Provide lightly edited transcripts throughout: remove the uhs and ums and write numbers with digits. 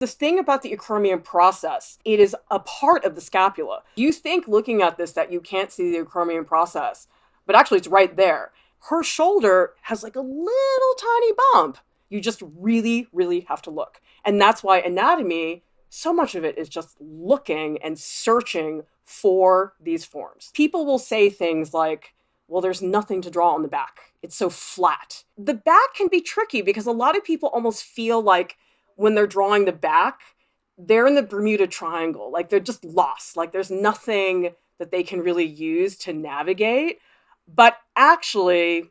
The thing about the Acromion process, it is a part of the scapula. You think looking at this that you can't see the Acromion process, but actually it's right there. Her shoulder has like a little tiny bump. You just really, really have to look. And that's why anatomy, so much of it is just looking and searching for these forms. People will say things like, well, there's nothing to draw on the back. It's so flat. The back can be tricky because a lot of people almost feel like when they're drawing the back, they're in the Bermuda Triangle. Like they're just lost. Like there's nothing that they can really use to navigate. But actually,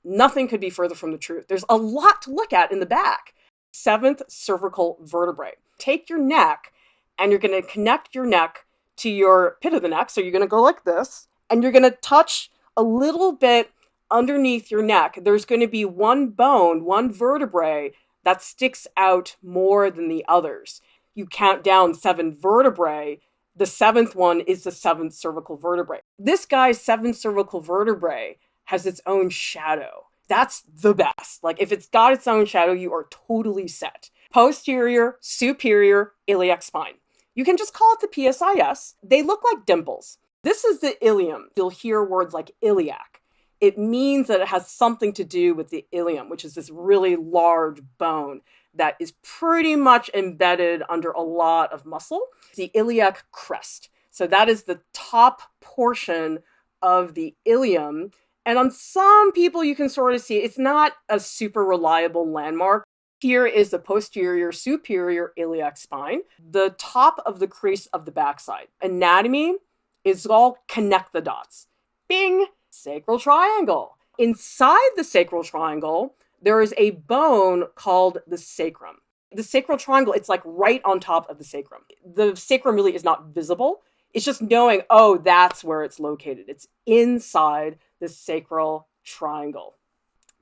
nothing could be further from the truth. There's a lot to look at in the back. 7th cervical vertebrae. Take your neck and you're going to connect your neck to your pit of the neck. So you're going to go like this and you're going to touch a little bit underneath your neck. There's going to be one bone, one vertebrae that sticks out more than the others. You count down 7 vertebrae. The 7th one is the 7th cervical vertebrae. This guy's 7th cervical vertebrae has its own shadow. That's the best. Like if it's got its own shadow, you are totally set. Posterior, superior, iliac spine. You can just call it the PSIS. They look like dimples. This is the ilium. You'll hear words like iliac. It means that it has something to do with the ilium, which is this really large bone that is pretty much embedded under a lot of muscle. The iliac crest. So that is the top portion of the ilium. And on some people, you can sort of see it's not a super reliable landmark. Here is the posterior superior iliac spine, the top of the crease of the backside. Anatomy is all connect the dots. Bing! Sacral triangle. Inside the sacral triangle, there is a bone called the sacrum. The sacral triangle, it's like right on top of the sacrum. The sacrum really is not visible. It's just knowing, oh, that's where it's located. It's inside the sacral triangle.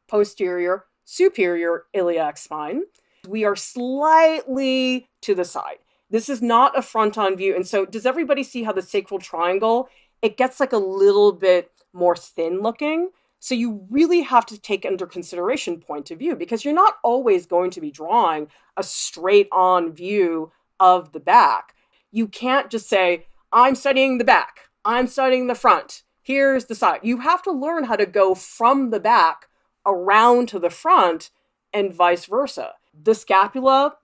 Posterior, superior iliac spine. We are slightly to the side. This is not a front-on view. And so does everybody see how the sacral triangle, it gets like a little bit more thin looking? So you really have to take under consideration point of view because you're not always going to be drawing a straight on view of the back. You can't just say, I'm studying the back, I'm studying the front, here's the side. You have to learn how to go from the back around to the front and vice versa. The scapula,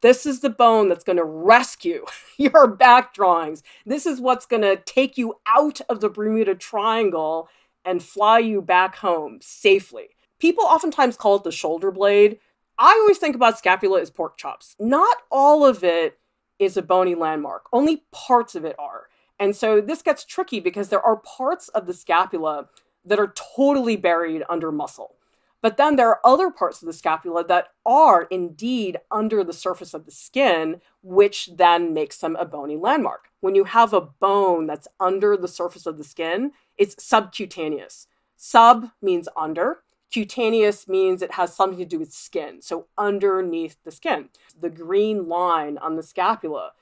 this is the bone that's going to rescue your back drawings. This is what's going to take you out of the Bermuda Triangle and fly you back home safely. People oftentimes call it the shoulder blade. I always think about scapula as pork chops. Not all of it is a bony landmark. Only parts of it are. And so this gets tricky because there are parts of the scapula that are totally buried under muscle. But then there are other parts of the scapula that are indeed under the surface of the skin, which then makes them a bony landmark. When you have a bone that's under the surface of the skin, it's subcutaneous. Sub means under. Cutaneous means it has something to do with skin, so underneath the skin. The green line on the scapula,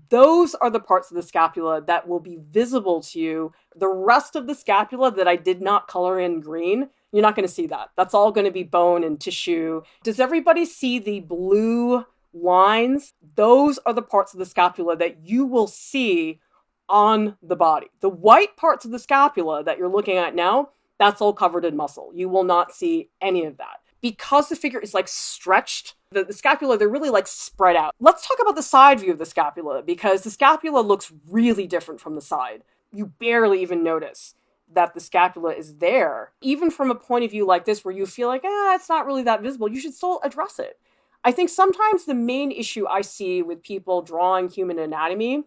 those are the parts of the scapula that will be visible to you. The rest of the scapula that I did not color in green, you're not going to see that. That's all going to be bone and tissue. Does everybody see the blue lines? Those are the parts of the scapula that you will see on the body. The white parts of the scapula that you're looking at now, that's all covered in muscle. You will not see any of that. Because the figure is like stretched, the scapula, they're really like spread out. Let's talk about the side view of the scapula because the scapula looks really different from the side. You barely even notice that the scapula is there. Even from a point of view like this where you feel like, it's not really that visible, you should still address it. I think sometimes the main issue I see with people drawing human anatomy,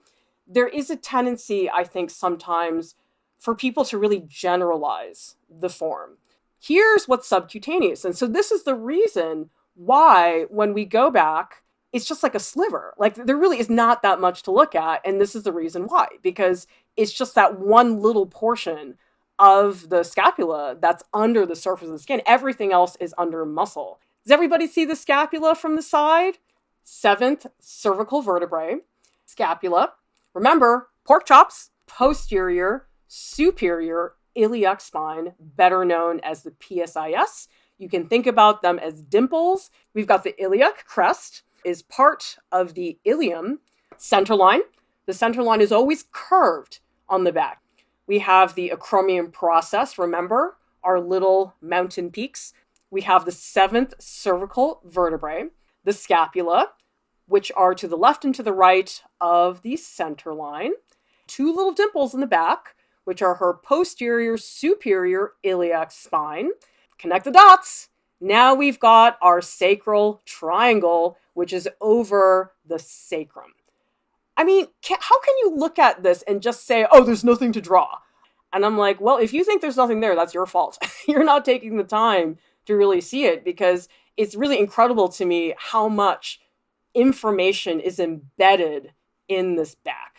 there is a tendency, I think, sometimes for people to really generalize the form. Here's what's subcutaneous. And so this is the reason why when we go back, it's just like a sliver. Like there really is not that much to look at. And this is the reason why, because it's just that one little portion of the scapula that's under the surface of the skin. Everything else is under muscle. Does everybody see the scapula from the side? 7th cervical vertebrae, scapula. Remember, pork chops, posterior, superior, iliac spine, better known as the PSIS. You can think about them as dimples. We've got the iliac crest. is part of the ilium center line. The center line is always curved on the back. We have the acromion process, remember, our little mountain peaks. We have the 7th cervical vertebrae, the scapula, which are to the left and to the right of the center line. 2 little dimples in the back, which are her posterior superior iliac spine. Connect the dots. Now we've got our sacral triangle, which is over the sacrum. I mean, how can you look at this and just say, oh, there's nothing to draw? And I'm like, well, if you think there's nothing there, that's your fault. You're not taking the time to really see it, because it's really incredible to me how much information is embedded in this back.